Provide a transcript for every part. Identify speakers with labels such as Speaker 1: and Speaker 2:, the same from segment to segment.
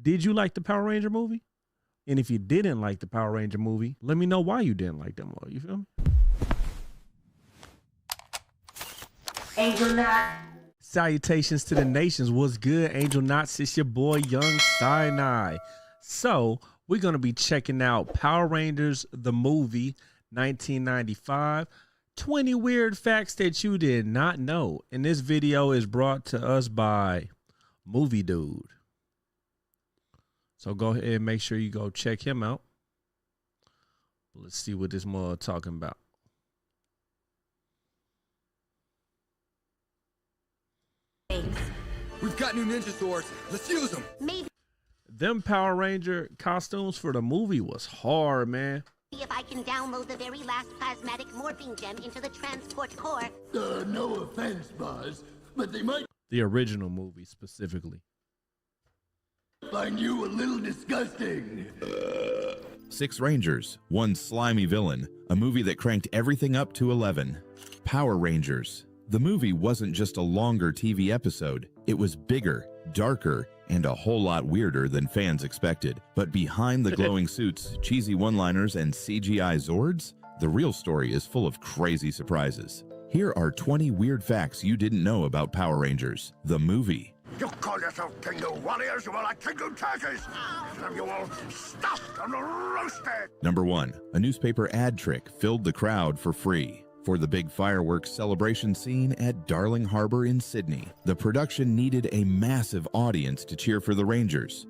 Speaker 1: Did you like the Power Ranger movie? And if you didn't like the Power Ranger movie, let me know why you didn't like them all. You feel me?
Speaker 2: Angel Knot.
Speaker 1: Salutations to the nations. What's good, Angel Knots? It's your boy, Young Sinai. So we're going to be checking out Power Rangers, the movie, 1995. 20 weird facts that you did not know. And this video is brought to us by Movie Dude. So go ahead and make sure you go check him out. Let's see what this mother talking about.
Speaker 3: We've got new ninja swords. Let's use them.
Speaker 2: Maybe
Speaker 1: Them Power Ranger costumes for the movie was hard, man.
Speaker 2: if I can download the very last plasmatic morphing gem into the transport core.
Speaker 4: No offense, Buzz, but they might
Speaker 1: The original movie specifically.
Speaker 4: find you a little disgusting.
Speaker 5: 6 Rangers, 1 slimy villain, a movie that cranked everything up to 11. Power Rangers. The movie wasn't just a longer TV episode, it was bigger, darker, and a whole lot weirder than fans expected. But behind the glowing suits, cheesy one-liners, and CGI Zords, the real story is full of crazy surprises. Here are 20 weird facts you didn't know about Power Rangers, the movie.
Speaker 4: You call yourself Kingo Warriors, you are like Kingo Turkeys. Have you all stuffed and roasted?
Speaker 5: Number 1, a newspaper ad trick filled the crowd for free. For the big fireworks celebration scene at Darling Harbour in Sydney, the production needed a massive audience to cheer for the Rangers.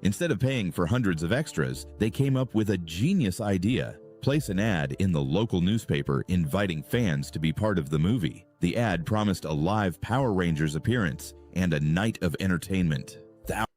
Speaker 5: Instead of paying for hundreds of extras, they came up with a genius idea. Place an ad in the local newspaper inviting fans to be part of the movie. The ad promised a live Power Rangers appearance and a night of entertainment.
Speaker 1: That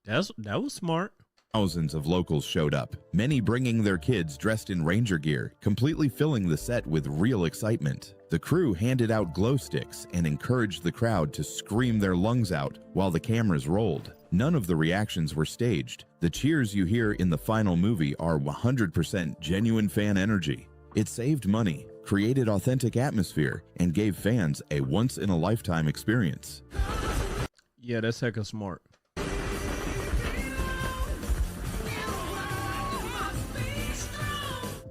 Speaker 1: was smart.
Speaker 5: Thousands of locals showed up, many bringing their kids dressed in Ranger gear, completely filling the set with real excitement. The crew handed out glow sticks and encouraged the crowd to scream their lungs out while the cameras rolled. None of the reactions were staged. The cheers you hear in the final movie are 100% genuine fan energy. It saved money, created authentic atmosphere, and gave fans a once-in-a-lifetime experience.
Speaker 1: Yeah, that's hecka smart.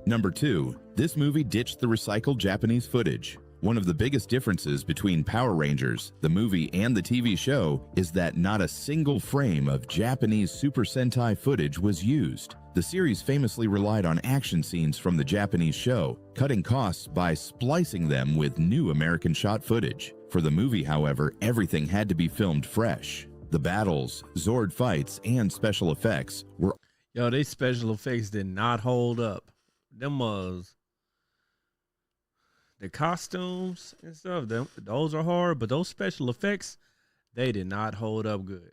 Speaker 5: Number 2, this movie ditched the recycled Japanese footage. One of the biggest differences between Power Rangers, the movie, and the TV show is that not a single frame of Japanese Super Sentai footage was used. The series famously relied on action scenes from the Japanese show, cutting costs by splicing them with new American shot footage. For the movie, however, everything had to be filmed fresh. The battles, Zord fights, and special effects were...
Speaker 1: Yo, they special effects did not hold up. Them was the costumes and stuff. Those are hard, but those special effects, they did not hold up good.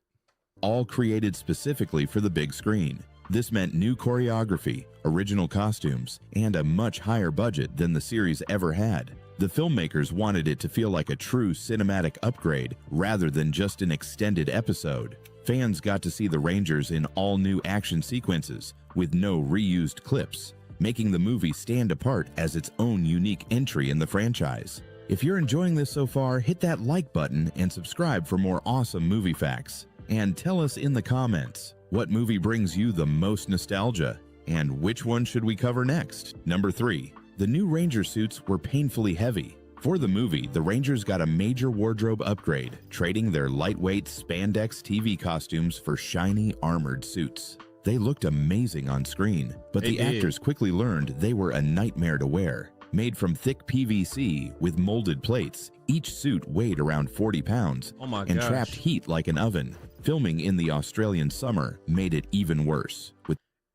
Speaker 5: all created specifically for the big screen. This meant new choreography, original costumes, and a much higher budget than the series ever had. The filmmakers wanted it to feel like a true cinematic upgrade rather than just an extended episode. Fans got to see the Rangers in all new action sequences with no reused clips, making the movie stand apart as its own unique entry in the franchise. If you're enjoying this so far, hit that like button and subscribe for more awesome movie facts. And tell us in the comments, what movie brings you the most nostalgia? And which one should we cover next? Number 3. The new Ranger suits were painfully heavy. For the movie, the Rangers got a major wardrobe upgrade, trading their lightweight spandex TV costumes for shiny armored suits. They looked amazing on screen, but the actors quickly learned they were a nightmare to wear. Made from thick PVC with molded plates, each suit weighed around 40 pounds and trapped heat like an oven. Filming in the Australian summer made it even worse.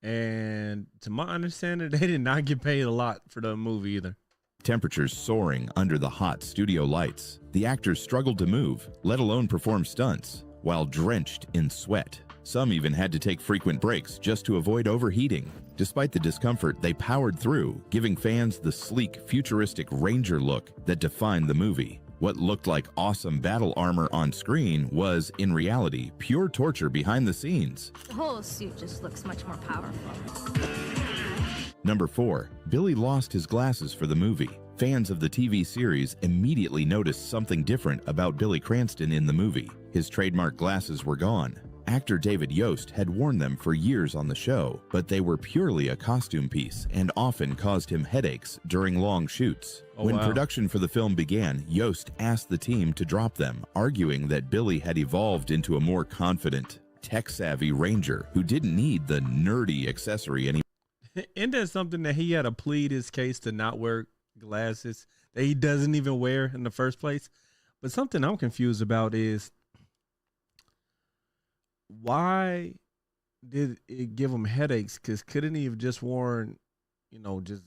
Speaker 1: And to my understanding, they did not get paid a lot for the movie either.
Speaker 5: Temperatures soaring under the hot studio lights. The actors struggled to move, let alone perform stunts, while drenched in sweat. Some even had to take frequent breaks just to avoid overheating. Despite the discomfort, they powered through, giving fans the sleek, futuristic Ranger look that defined the movie. What looked like awesome battle armor on screen was, in reality, pure torture behind the scenes.
Speaker 6: The whole suit just looks much more powerful.
Speaker 5: Number 4. Billy lost his glasses for the movie. Fans of the TV series immediately noticed something different about Billy Cranston in the movie. His trademark glasses were gone. Actor David Yost had worn them for years on the show, but they were purely a costume piece and often caused him headaches during long shoots. When production for the film began, Yost asked the team to drop them, arguing that Billy had evolved into a more confident, tech-savvy ranger who didn't need the nerdy accessory anymore.
Speaker 1: Isn't that something that he had to plead his case to not wear glasses that he doesn't even wear in the first place? But something I'm confused about is, why did it give him headaches? Because couldn't he have just worn, just,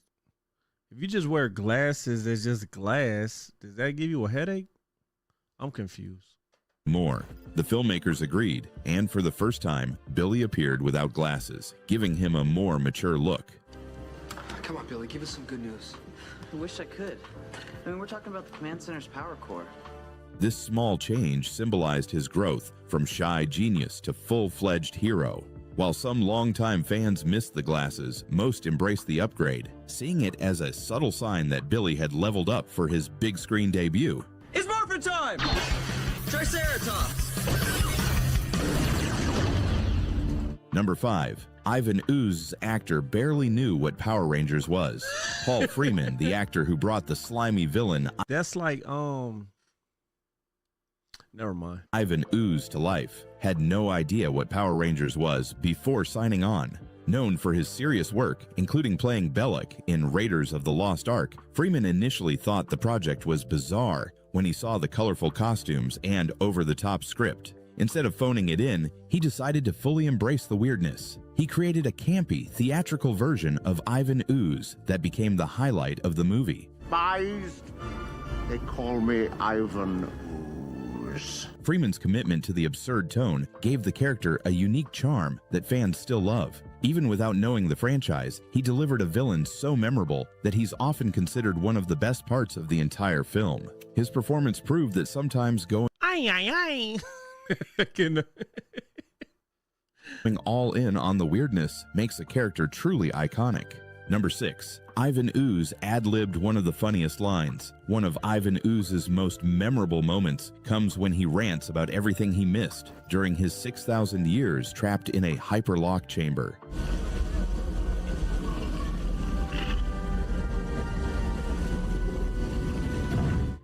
Speaker 1: if you just wear glasses, it's just glass. Does that give you a headache? I'm confused.
Speaker 5: The filmmakers agreed, and for the first time, Billy appeared without glasses, giving him a more mature look.
Speaker 3: Come on, Billy, give us some good news.
Speaker 7: I wish I could. I mean, we're talking about the command center's power core.
Speaker 5: This small change symbolized his growth from shy genius to full-fledged hero. While some longtime fans missed the glasses, most embraced the upgrade, seeing it as a subtle sign that Billy had leveled up for his big screen debut.
Speaker 8: It's Morphin Time! Triceratops!
Speaker 5: Number 5. Ivan Ooze's actor barely knew what Power Rangers was. Paul Freeman, the actor who brought the slimy villain
Speaker 1: That's like, never mind.
Speaker 5: Ivan Ooze to life, had no idea what Power Rangers was before signing on. Known for his serious work, including playing Belloc in Raiders of the Lost Ark, Freeman initially thought the project was bizarre when he saw the colorful costumes and over-the-top script. Instead of phoning it in, he decided to fully embrace the weirdness. He created a campy, theatrical version of Ivan Ooze that became the highlight of the movie.
Speaker 4: Despised, they call me Ivan Ooze.
Speaker 5: Freeman's commitment to the absurd tone gave the character a unique charm that fans still love. Even without knowing the franchise, he delivered a villain so memorable that he's often considered one of the best parts of the entire film. His performance proved that sometimes going all in on the weirdness makes a character truly iconic. Number 6. Ivan Ooze ad-libbed one of the funniest lines. One of Ivan Ooze's most memorable moments comes when he rants about everything he missed during his 6,000 years trapped in a hyperlock chamber.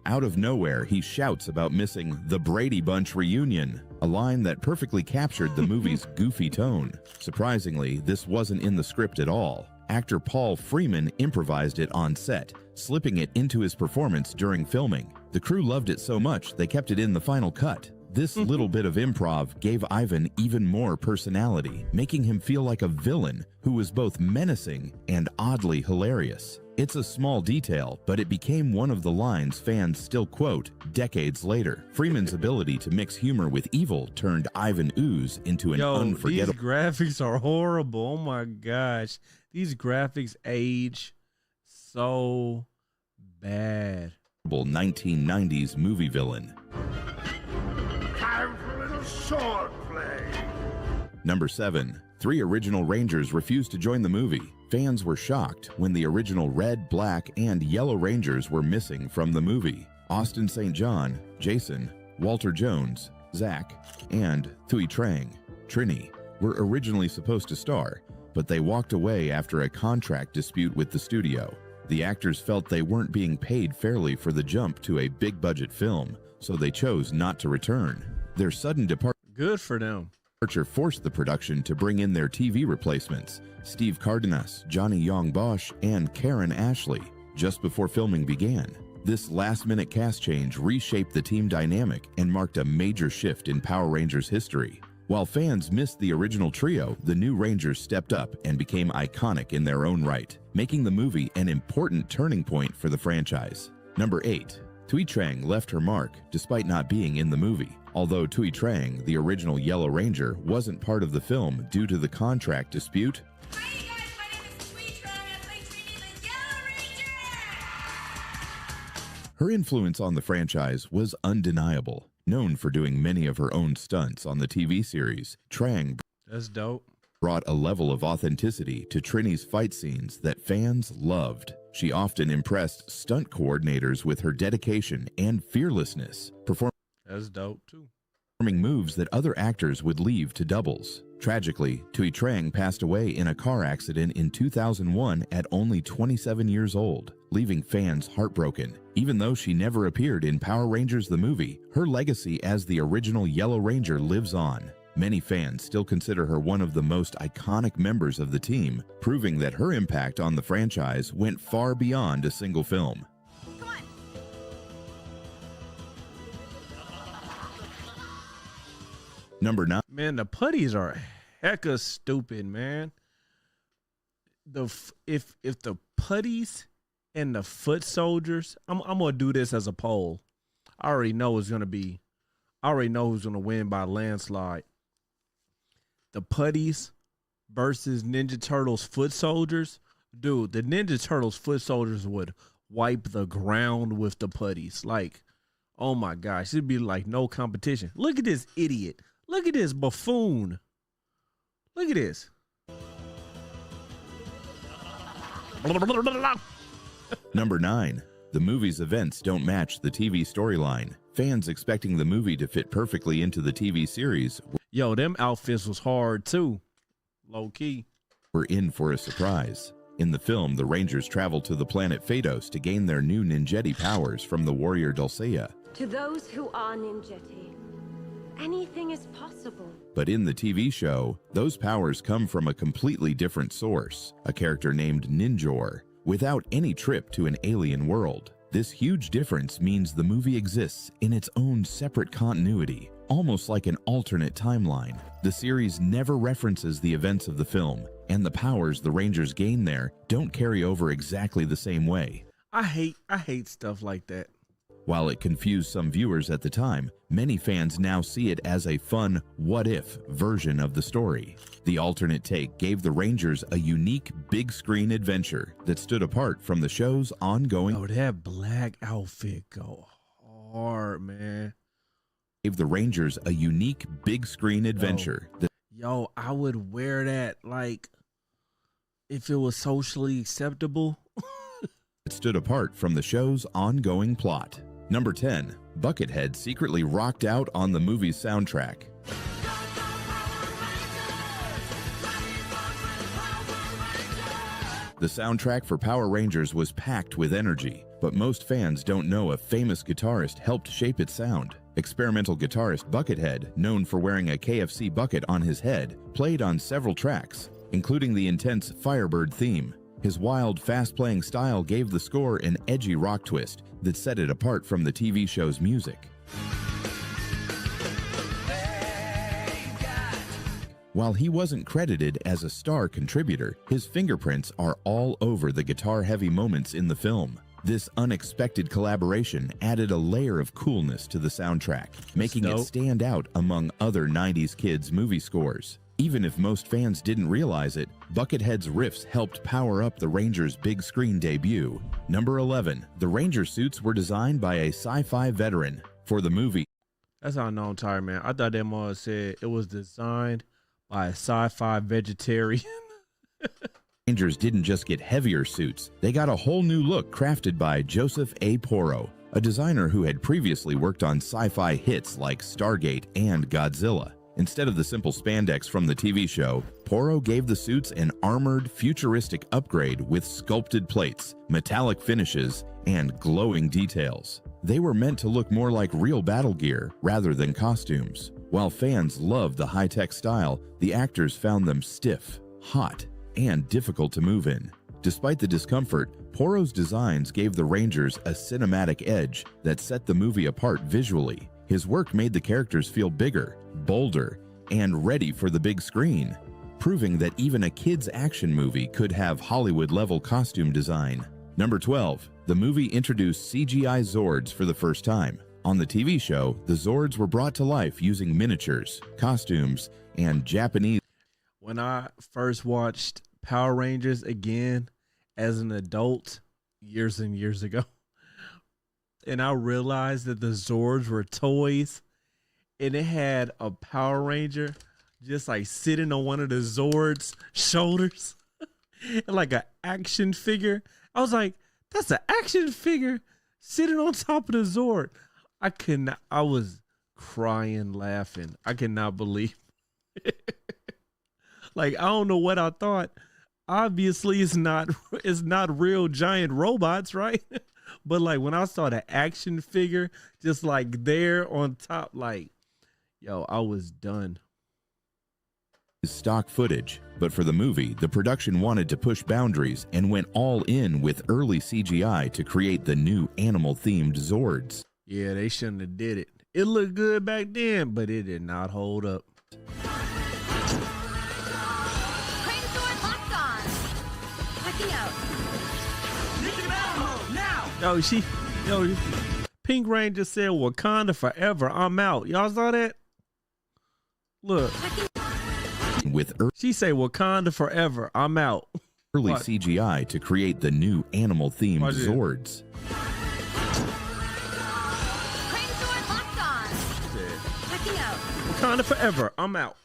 Speaker 5: Out of nowhere, he shouts about missing the Brady Bunch reunion, a line that perfectly captured the movie's goofy tone. Surprisingly, this wasn't in the script at all. Actor Paul Freeman improvised it on set, slipping it into his performance during filming. The crew loved it so much they kept it in the final cut. This little bit of improv gave Ivan even more personality, making him feel like a villain who was both menacing and oddly hilarious. It's a small detail, but it became one of the lines fans still quote decades later. Freeman's ability to mix humor with evil turned Ivan Ooze into an unforgettable.
Speaker 1: These graphics are horrible. Oh my gosh. These graphics age so bad.
Speaker 5: 1990s movie villain.
Speaker 4: Time for a little sword play.
Speaker 5: Number 7. 3 original Rangers refused to join the movie. Fans were shocked when the original Red, Black, and Yellow Rangers were missing from the movie. Austin St. John, Jason, Walter Jones, Zach, and Thuy Trang, Trini, were originally supposed to star, but they walked away after a contract dispute with the studio. The actors felt they weren't being paid fairly for the jump to a big-budget film, so they chose not to return. Their sudden departure
Speaker 1: Good for them.
Speaker 5: Forced the production to bring in their TV replacements, Steve Cardenas, Johnny Yong Bosch, and Karen Ashley, just before filming began. This last-minute cast change reshaped the team dynamic and marked a major shift in Power Rangers history. While fans missed the original trio, the new Rangers stepped up and became iconic in their own right, making the movie an important turning point for the franchise. Number 8. Thuy Trang left her mark despite not being in the movie. Although Thuy Trang, the original Yellow Ranger, wasn't part of the film due to the contract dispute,
Speaker 9: Hi guys, my name is Thuy Trang. I play Trini the Yellow Ranger!
Speaker 5: her influence on the franchise was undeniable. Known for doing many of her own stunts on the TV series, Trang
Speaker 1: That's dope.
Speaker 5: brought a level of authenticity to Trini's fight scenes that fans loved. She often impressed stunt coordinators with her dedication and fearlessness,
Speaker 1: That's dope too.
Speaker 5: performing moves that other actors would leave to doubles. Tragically, Tui Trang passed away in a car accident in 2001 at only 27 years old, leaving fans heartbroken. Even though she never appeared in Power Rangers the movie, her legacy as the original Yellow Ranger lives on. Many fans still consider her one of the most iconic members of the team, proving that her impact on the franchise went far beyond a single film.
Speaker 9: Come on.
Speaker 5: Number 9.
Speaker 1: Man, the putties are hecka stupid, man. If the putties and the foot soldiers, I'm gonna do this as a poll. I already know who's gonna win by landslide. The putties versus Ninja Turtles foot soldiers. Dude, the Ninja Turtles foot soldiers would wipe the ground with the putties. Like, oh my gosh, it'd be like no competition. Look at this idiot. Look at this buffoon. Look at this.
Speaker 5: Number 9. The movie's events don't match the TV storyline. Fans expecting the movie to fit perfectly into the TV series
Speaker 1: Yo, them outfits was hard too. Low key.
Speaker 5: were in for a surprise. In the film, the Rangers travel to the planet Phaedos to gain their new ninjetti powers from the warrior Dulcea.
Speaker 10: To those who are ninjetti, anything is possible.
Speaker 5: But in the TV show, those powers come from a completely different source, a character named Ninjor, without any trip to an alien world. This huge difference means the movie exists in its own separate continuity, almost like an alternate timeline. The series never references the events of the film, and the powers the Rangers gain there don't carry over exactly the same way.
Speaker 1: I hate stuff like that.
Speaker 5: While it confused some viewers at the time, many fans now see it as a fun what-if version of the story. The alternate take gave the Rangers a unique big-screen adventure that stood apart from the show's ongoing.
Speaker 1: Oh, that black outfit go hard, man.
Speaker 5: Gave the Rangers a unique big-screen adventure that
Speaker 1: Yo, I would wear that like if it was socially acceptable.
Speaker 5: stood apart from the show's ongoing plot. Number 10. Buckethead secretly rocked out on the movie's soundtrack. The soundtrack for Power Rangers was packed with energy, but most fans don't know a famous guitarist helped shape its sound. Experimental guitarist Buckethead, known for wearing a KFC bucket on his head, played on several tracks, including the intense Firebird theme. His wild, fast-playing style gave the score an edgy rock twist that set it apart from the TV show's music. While he wasn't credited as a star contributor, his fingerprints are all over the guitar-heavy moments in the film. This unexpected collaboration added a layer of coolness to the soundtrack, making it stand out among other 90s kids' movie scores. Even if most fans didn't realize it, Buckethead's riffs helped power up the Rangers' big screen debut. Number 11. The Ranger suits were designed by a sci-fi veteran. For the movie,
Speaker 1: That's how I know I'm tired, man. I thought that mother said it was designed by a sci-fi vegetarian.
Speaker 5: Rangers didn't just get heavier suits, they got a whole new look crafted by Joseph A. Porro, a designer who had previously worked on sci-fi hits like Stargate and Godzilla. Instead of the simple spandex from the TV show, Porro gave the suits an armored, futuristic upgrade with sculpted plates, metallic finishes, and glowing details. They were meant to look more like real battle gear rather than costumes. While fans loved the high-tech style, the actors found them stiff, hot, and difficult to move in. Despite the discomfort, Porro's designs gave the Rangers a cinematic edge that set the movie apart visually. His work made the characters feel bigger, bolder, and ready for the big screen, proving that even a kids' action movie could have Hollywood-level costume design. Number 12. The movie introduced CGI Zords for the first time. On the TV show, the Zords were brought to life using miniatures, costumes, and Japanese.
Speaker 1: When I first watched Power Rangers again as an adult years and years ago, and I realized that the Zords were toys, and it had a Power Ranger just like sitting on one of the Zords' shoulders, like an action figure. I was like, That's an action figure sitting on top of the Zord. I could not. I was crying, laughing. I cannot believe. Like, I don't know what I thought. Obviously, it's not real giant robots, right? But like when I saw the action figure just like there on top, like, yo, I was done.
Speaker 5: Stock footage, but for the movie, the production wanted to push boundaries and went all in with early CGI to create the new animal-themed Zords.
Speaker 1: Yeah, they shouldn't have did it. It looked good back then, but it did not hold up. Yo, Pink Ranger said Wakanda forever. I'm out. Y'all saw that? Look. She say Wakanda forever. I'm out.
Speaker 5: Early CGI to create the new animal-themed Zords.
Speaker 1: Wakanda forever. I'm out.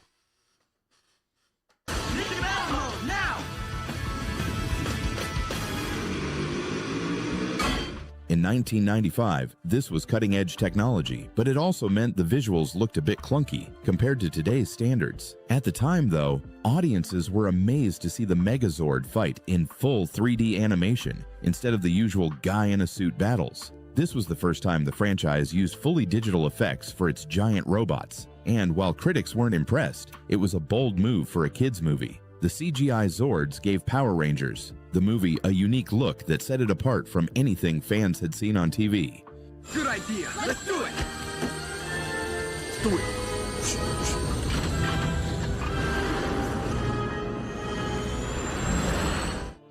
Speaker 5: In 1995, this was cutting-edge technology, but it also meant the visuals looked a bit clunky compared to today's standards. At the time, though, audiences were amazed to see the Megazord fight in full 3D animation instead of the usual guy-in-a-suit battles. This was the first time the franchise used fully digital effects for its giant robots, and while critics weren't impressed, it was a bold move for a kids' movie. The CGI Zords gave Power Rangers, the movie, a unique look that set it apart from anything fans had seen on TV.
Speaker 3: Good idea. Let's do it.
Speaker 4: Do it.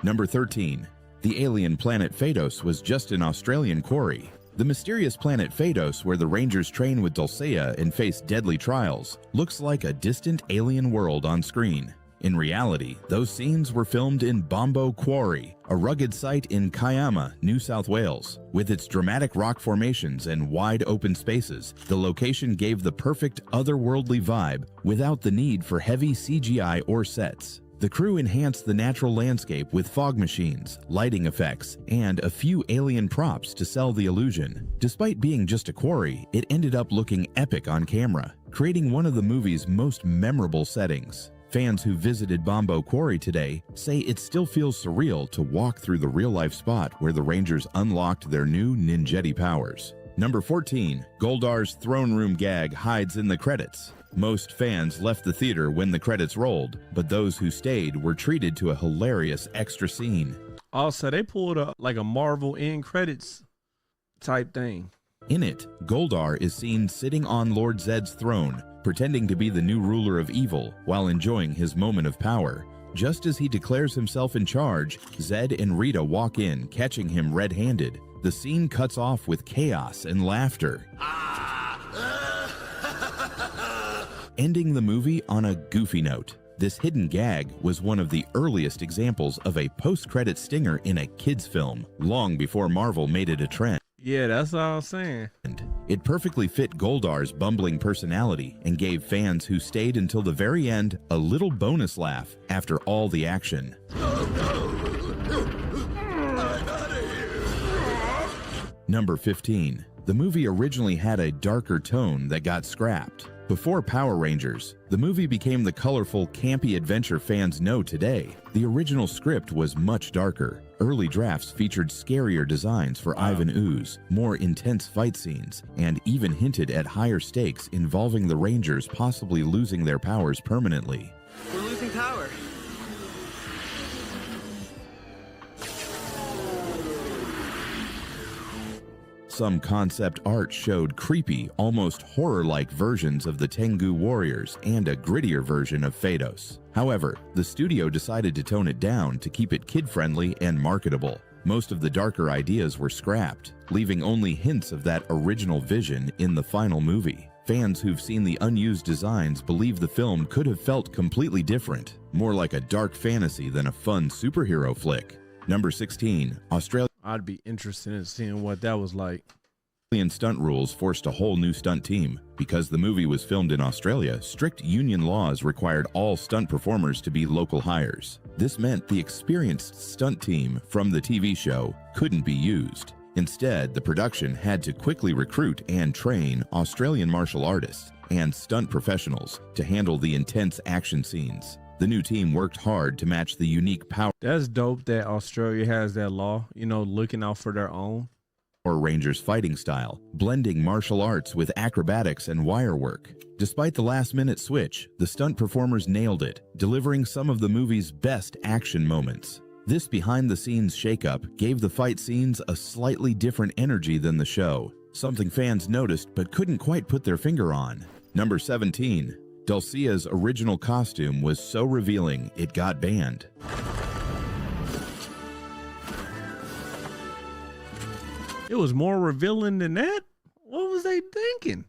Speaker 5: Number 13. The alien planet Phaedos was just an Australian quarry. The mysterious planet Phaedos, where the Rangers train with Dulcea and face deadly trials, looks like a distant alien world on screen. In reality, those scenes were filmed in Bombo Quarry, a rugged site in Kiama, New South Wales. With its dramatic rock formations and wide open spaces, the location gave the perfect otherworldly vibe without the need for heavy CGI or sets. The crew enhanced the natural landscape with fog machines, lighting effects, and a few alien props to sell the illusion. Despite being just a quarry, it ended up looking epic on camera, creating one of the movie's most memorable settings. Fans who visited Bombo Quarry today say it still feels surreal to walk through the real-life spot where the Rangers unlocked their new ninjetti powers. Number 14. Goldar's throne room gag hides in the credits. Most fans left the theater when the credits rolled, but those who stayed were treated to a hilarious extra scene.
Speaker 1: Also, they pulled up like a Marvel end credits type thing.
Speaker 5: In it, Goldar is seen sitting on Lord Zedd's throne, pretending to be the new ruler of evil while enjoying his moment of power. Just as he declares himself in charge, Zedd and Rita walk in, catching him red-handed. The scene cuts off with chaos and laughter, ending the movie on a goofy note. This hidden gag was one of the earliest examples of a post-credit stinger in a kids' film, long before Marvel made it a trend.
Speaker 1: Yeah, that's all I'm saying.
Speaker 5: It perfectly fit Goldar's bumbling personality and gave fans who stayed until the very end a little bonus laugh after all the action. Number 15. The movie originally had a darker tone that got scrapped. Before Power Rangers, the movie became the colorful, campy adventure fans know today. The original script was much darker. Early drafts featured scarier designs for Ivan Ooze, more intense fight scenes, and even hinted at higher stakes involving the Rangers possibly losing their powers permanently.
Speaker 7: We're losing power.
Speaker 5: Some concept art showed creepy, almost horror-like versions of the Tengu warriors and a grittier version of Phaedos. However, the studio decided to tone it down to keep it kid-friendly and marketable. Most of the darker ideas were scrapped, leaving only hints of that original vision in the final movie. Fans who've seen the unused designs believe the film could have felt completely different, more like a dark fantasy than a fun superhero flick. Number 16. Australia.
Speaker 1: I'd be interested in seeing what that was like.
Speaker 5: Stunt rules forced a whole new stunt team. Because the movie was filmed in Australia, strict union laws required all stunt performers to be local hires. This meant the experienced stunt team from the TV show couldn't be used. Instead, the production had to quickly recruit and train Australian martial artists and stunt professionals to handle the intense action scenes. The new team worked hard to match the unique Power
Speaker 1: That's dope that Australia has that law, you know, looking out for their own.
Speaker 5: Rangers fighting style, blending martial arts with acrobatics and wire work. Despite the last-minute switch, the stunt performers nailed it, delivering some of the movie's best action moments. This behind-the-scenes shakeup gave the fight scenes a slightly different energy than the show, something fans noticed but couldn't quite put their finger on. Number 17. Dulcia's original costume was so revealing it got banned.
Speaker 1: It was more revealing than that? What was they thinking?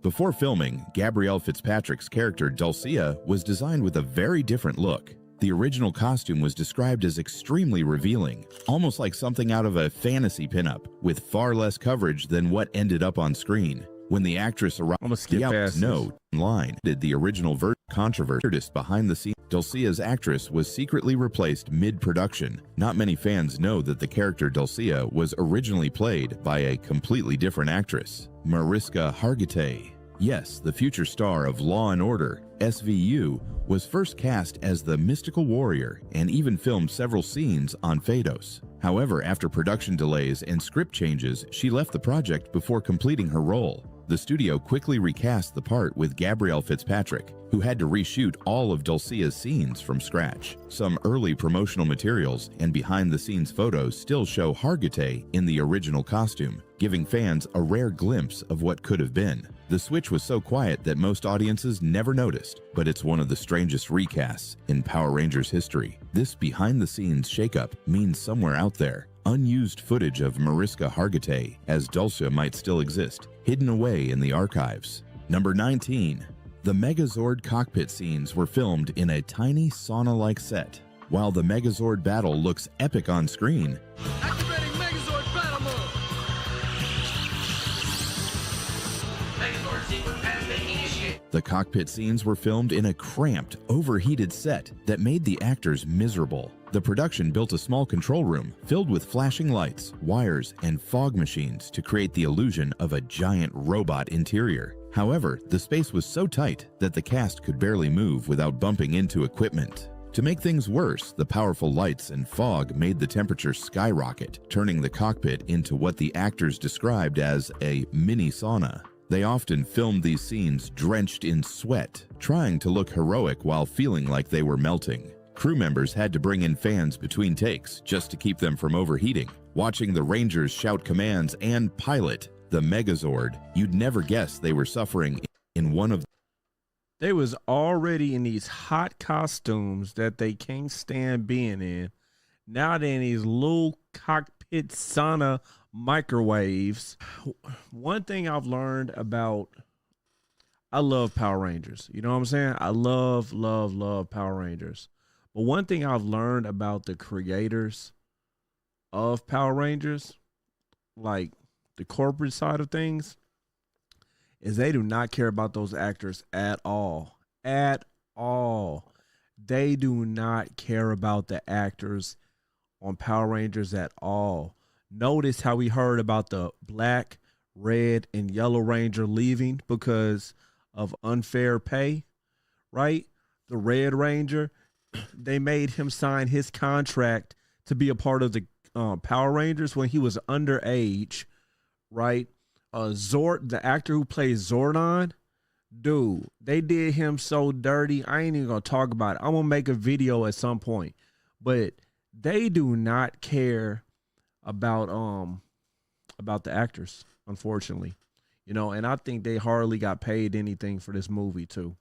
Speaker 5: Before filming, Gabrielle Fitzpatrick's character Dulcia was designed with a very different look. The original costume was described as extremely revealing, almost like something out of a fantasy pinup, with far less coverage than what ended up on screen. When the actress arrived, the note online did the original version controversy behind the scenes. Dulcia's actress was secretly replaced mid-production. Not many fans know that the character Dulcia was originally played by a completely different actress, Mariska Hargitay. Yes, the future star of Law & Order, SVU, was first cast as the mystical warrior and even filmed several scenes on Phaedos. However, after production delays and script changes, she left the project before completing her role. The studio quickly recast the part with Gabrielle Fitzpatrick, who had to reshoot all of Dulcia's scenes from scratch. Some early promotional materials and behind-the-scenes photos still show Hargitay in the original costume, giving fans a rare glimpse of what could have been. The switch was so quiet that most audiences never noticed, but it's one of the strangest recasts in Power Rangers history. This behind-the-scenes shakeup means somewhere out there, unused footage of Mariska Hargitay as Dulcia might still exist, hidden away in the archives. Number 19. The Megazord cockpit scenes were filmed in a tiny sauna-like set. While the Megazord battle looks epic on screen,
Speaker 3: Activating Megazord battle mode. Megazord sequence has been initiated.
Speaker 5: the cockpit scenes were filmed in a cramped, overheated set that made the actors miserable. The production built a small control room filled with flashing lights, wires, and fog machines to create the illusion of a giant robot interior. However, the space was so tight that the cast could barely move without bumping into equipment. To make things worse, the powerful lights and fog made the temperature skyrocket, turning the cockpit into what the actors described as a mini sauna. They often filmed these scenes drenched in sweat, trying to look heroic while feeling like they were melting. Crew members had to bring in fans between takes just to keep them from overheating. Watching the Rangers shout commands and pilot the Megazord, you'd never guess they were suffering in one of.
Speaker 1: They was already in these hot costumes that they can't stand being in. Now they're in these little cockpit sauna microwaves. One thing I've learned about, I love Power Rangers. You know what I'm saying? I love Power Rangers. But one thing I've learned about the creators of Power Rangers, like the corporate side of things, is they do not care about those actors at all. At all. They do not care about the actors on Power Rangers at all. Notice how we heard about the black, red, and yellow Ranger leaving because of unfair pay, right? The Red Ranger, they made him sign his contract to be a part of the Power Rangers when he was underage, right? Zord, the actor who plays Zordon, dude, they did him so dirty. I ain't even gonna talk about it. I'm gonna make a video at some point, but they do not care about the actors, unfortunately, you know. And I think they hardly got paid anything for this movie too.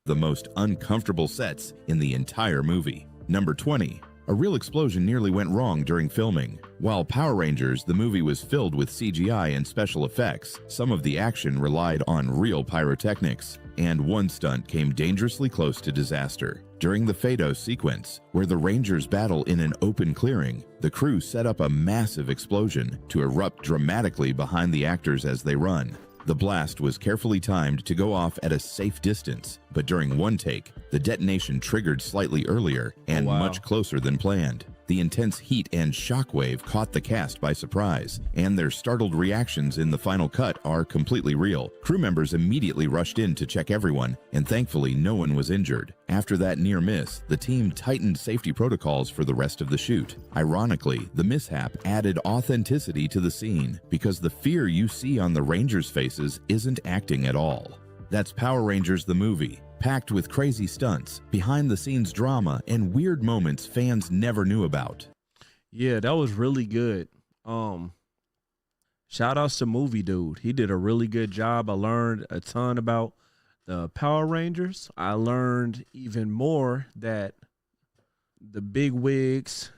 Speaker 5: The most uncomfortable sets in the entire movie. Number 20. A real explosion nearly went wrong during filming. While Power Rangers, the movie was filled with CGI and special effects, some of the action relied on real pyrotechnics, and one stunt came dangerously close to disaster. During the Phaedo sequence, where the Rangers battle in an open clearing, the crew set up a massive explosion to erupt dramatically behind the actors as they run. The blast was carefully timed to go off at a safe distance, but during one take, the detonation triggered slightly earlier and much closer than planned. The intense heat and shockwave caught the cast by surprise, and their startled reactions in the final cut are completely real. Crew members immediately rushed in to check everyone, and thankfully no one was injured. After that near miss, the team tightened safety protocols for the rest of the shoot. Ironically, the mishap added authenticity to the scene, because the fear you see on the Rangers' faces isn't acting at all. That's Power Rangers the movie, packed with crazy stunts, behind-the-scenes drama, and weird moments fans never knew about.
Speaker 1: Yeah, that was really good. Shout outs to Movie Dude. He did a really good job. I learned a ton about the Power Rangers. I learned even more that the big wigs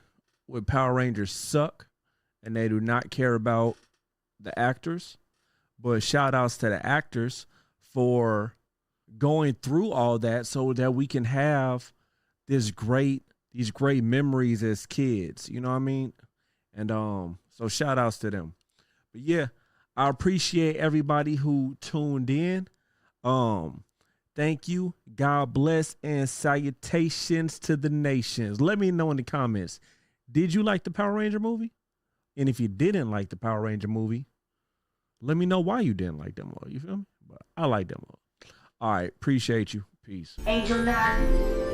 Speaker 1: with Power Rangers suck, and they do not care about the actors. But shout outs to the actors for going through all that so that we can have these great memories as kids. You know what I mean? And so shout outs to them. But yeah, I appreciate everybody who tuned in. Thank you. God bless and salutations to the nations. Let me know in the comments. Did you like the Power Ranger movie? And if you didn't like the Power Ranger movie, let me know why you didn't like them all. You feel me? But I like them all. All right. Appreciate you. Peace.
Speaker 2: Angel Nine.